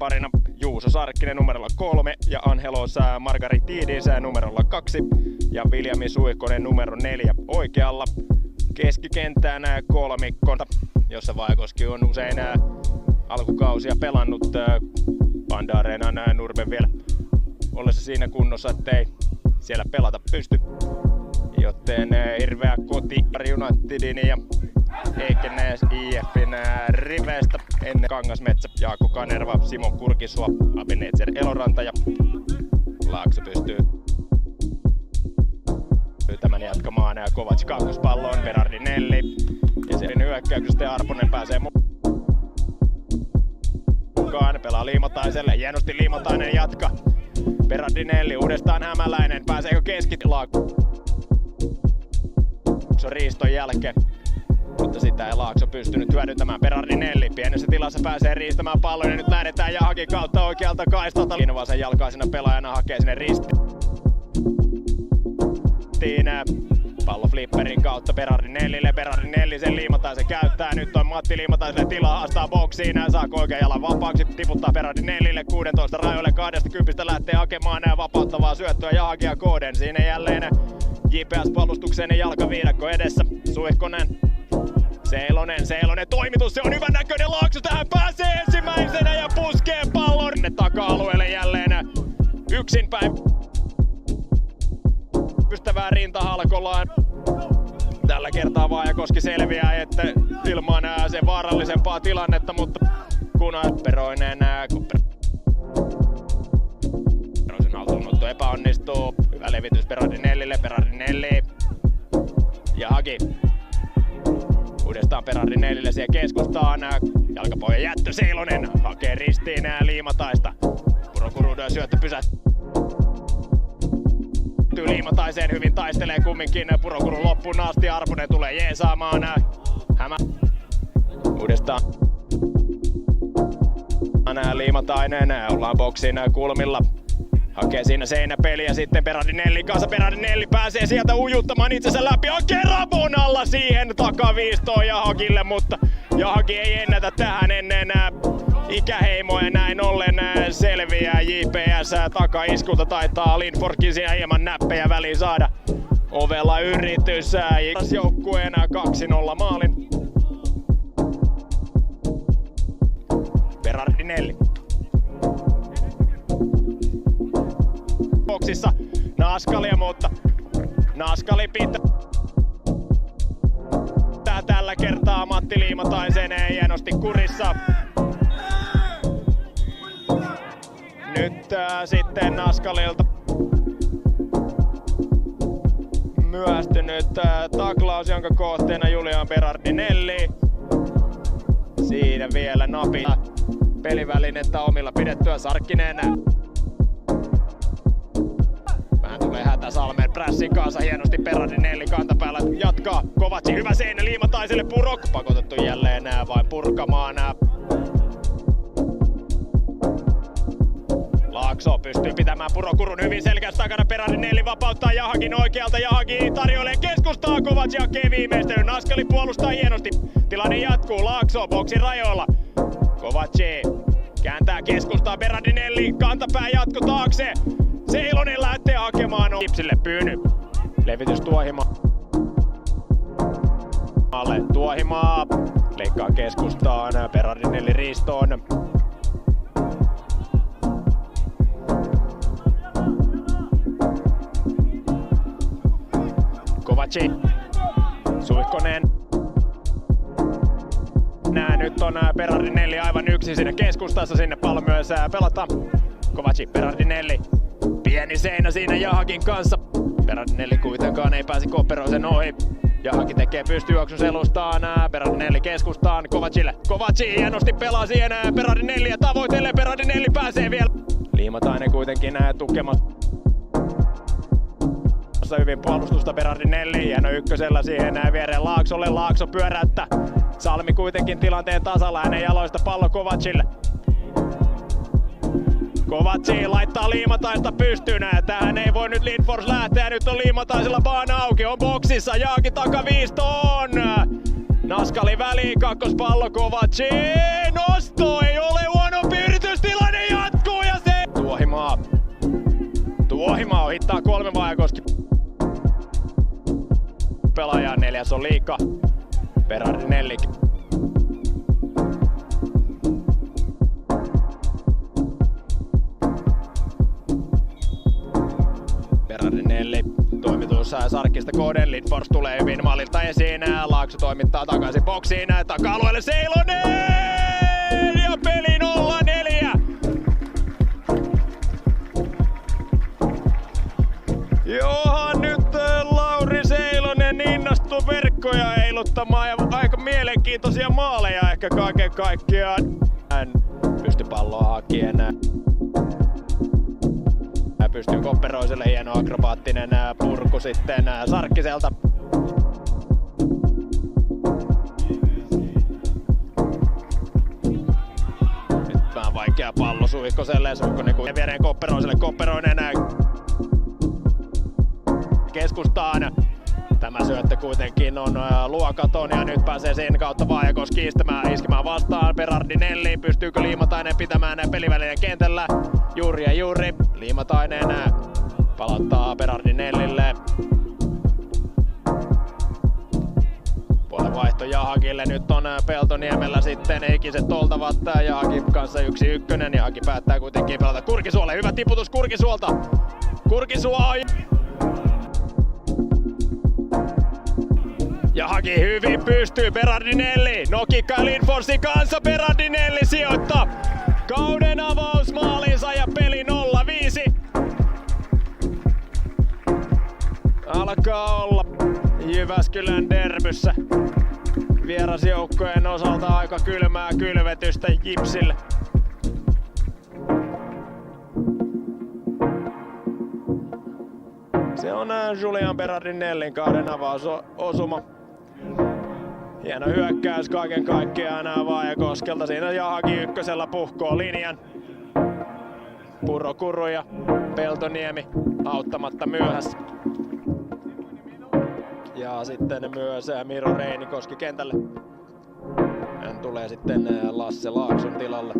parina Juuso Sarkkinen numerolla 3 ja Angelos Margaritidis numerolla 2 ja Viljami Suihkonen numero 4 oikealla. Keskikenttään kolmikko, jossa Vaajakoski on usein alkukausia pelannut Panda-areenan nurmen vielä ollessa siinä kunnossa, ettei siellä pelata pysty. Joten hirveä koti Unitedin ja Eikenes IF:n riveistä ennen Kangasmetsä, Jaakko Kanerva, Simo Kurkisua, Abenetzer Eloranta ja Laakso pystyy tämän jatkamaan Kovac kakkospalloon, Berardinelli ja sen hyökkäyksestä Arponen pääsee mukaan, pelaa Liimataiselle, hienosti Liimatainen jatka. Berardinelli uudestaan Hämäläinen, pääseekö Laakso riiston jälkeen, mutta sitä ei Laakso pystynyt hyödyntämään. Berardinelli pienessä tilassa pääsee riistämään pallon ja nyt lähdetään Jahakin kautta oikealta kaistalta. Vasen jalkaisena pelaajana hakee sinne ristiin. Pallo flipperin kautta Berardinellille, Berardinelli sen Liimataisen käyttää, nyt on Matti Liimataiselle tilaa, haastaa boksiin, saako oikean jalan vapaaksi, tiputtaa Berardinellille 16 rajoille, 20 lähtee hakemaan vapauttavaa syöttöä Jahakia Kooden, siinä jälleen JPS-puolustuksen jalkaviidakko edessä, Suihkonen, Seilonen, toimitus, se on hyvän näköinen, Laakso tähän pääsee ensimmäisenä ja puskee pallon taka-alueelle jälleen yksinpäin. Ystävää rintahalkollaan. Tällä kertaa Vaajakoski selviää, että ilman sen vaarallisempaa tilannetta, mutta kun Peroinen Peroisen haltuunotto epäonnistuu. Hyvä levitys Berardinellille, Jahaki. Uudestaan Berardinellille siihen keskustaan. Jalkapohjan jättö, Seilonen hakee ristiin Liimataista. Purokuruuden syöttö pysähtyy. Liimataiseen hyvin taistelee kumminkin Purokurun loppuun asti. Arponen tulee jeesaamaan. Uudestaan Liimatainen, ollaan boksin kulmilla. Hakee siinä seinäpeli ja sitten Berardinelli kanssa. Berardinelli pääsee sieltä ujuttamaan itsensä läpi. Hakee Rabon alla siihen takaviistoon Jahakille, mutta Jahaki ei ennätä tähän ennen ikäheimoja, näin ollen selviää JPS takaiskulta. Taitaa Lindfordkin siinä hieman näppejä väliin saada. Ovella yritys joukkueen 2-0 maalin. Berardinelli. Boksissa Naskalia, mutta Naskali pitää tällä kertaa Matti Liimataisen hienosti kurissa. Nyt sitten Naskalilta myöhästynyt taklaus, jonka kohteena Julian Berardinelli. Siinä vielä napi pelivälinettä omilla pidettyä Sarkkinen. Vähän tulee hätä Salmen prässin kanssa, hienosti Berardinelli kantapäällä jatkaa. Kovatsi hyvä seinä Liimataiselle, Purok pakotettu jälleen vain purkamaan. Laakso pystyy pitämään Purokurun hyvin selkeästi takana, Berardinelli vapauttaa Jahakin oikealta, Jahaki tarjoilee keskustaa, Kovac hakee viimeistely, Naskali puolustaa hienosti, tilanne jatkuu, Laakso boksin rajoilla, Kovac kääntää keskustaa, Berardinelli kantapää jatko taakse, Seilonen lähtee hakemaan Kipsille Pyyny, levitys Tuohimaa, leikkaa keskustaan, Berardinelli riistoon. Kovaci, Suihkonen. Nyt on Berardinelli aivan yksin siinä keskustassa, sinne pallo myös pelataan. Kovaci, Berardinelli. Pieni seinä siinä Jahakin kanssa. Berardinelli kuitenkaan ei pääsi Kopperoisen ohi. Jahaki tekee pystyjuoksun selustaan, Berardinelli keskustaan Kovacille. Kovaci hienosti pelaa siihen Berardinelli ja tavoittelee, Berardinelli pääsee vielä. Liimatainen kuitenkin tukemassa hyvin puolustusta, Berardinelli hieno ykkösellä siihen viereen Laaksolle, Laakso pyöräyttää. Salmi kuitenkin tilanteen tasalla, hänen jaloista pallo Kovacille. Kovaci laittaa Liimataista pystyyn, tähän ei voi nyt Lindfors lähteä, nyt on Liimataisella baana auki, on boksissa, Jaaki takaviistoon. Naskali väliin, kakkospallo Kovaci, nosto, ei ole huonompi yritystilanne. Lohimaa ohittaa 3 Vaajakoski pelaajaa, 4 on Liika Berardinelli. Berardinelli, toimitus Sarkkista kohden, Lindfors tulee hyvin maalilta esiin, Laakso toimittaa takaisin boksiin, taka-alueelle Seilonen ja peli 0-4. Johan nyt Lauri Seilonen innostui verkkoja heiluttamaan ja aika mielenkiintoisia maaleja ehkä kaiken kaikkiaan. Hän pystyi palloa hakien. Pystyy Kopperoiselle, hieno akrobaattinen purku sitten Sarkkiselta. Nyt vähän vaikea pallo Suihkoselle, Suihkonen kuin viereen Kopperoiselle, Kopperoinen keskustaan. Tämä syöttö kuitenkin on luokaton ja nyt pääsee sen kautta Vaajakoski iskemään vastaan. Berardinelli, pystyykö Liimatainen pitämään pelivälinen kentällä? Juuri. Liimatainen palauttaa Berardinellille. Puolen vaihto Jahakille, nyt on Peltoniemellä sitten ikiset oltavat. Jahakin kanssa 1-1, Jahaki päättää kuitenkin pelata Kurkisuolle. Hyvä tiputus Kurkisuolta. Kurkisuo! Jahaki hyvin pystyy, Berardinelli, nokikka Lindforsin kanssa, Berardinelli sijoittaa kauden avausmaalinsa ja peli 0-5. Alkaa olla Jyväskylän derbyssä vierasjoukkojen osalta aika kylmää kylvetystä Jipsille. Se on Julian Berardinellin kauden avausosuma. Hieno hyökkäys kaiken kaikkiaan Vaajakoskelta. Siinä Jahaki ykkösellä puhkoo linjan. Purro Kuru ja Peltoniemi auttamatta myöhässä. Ja sitten myös Miro Reinikoski kentälle. Hän tulee sitten Lasse Laakson tilalle.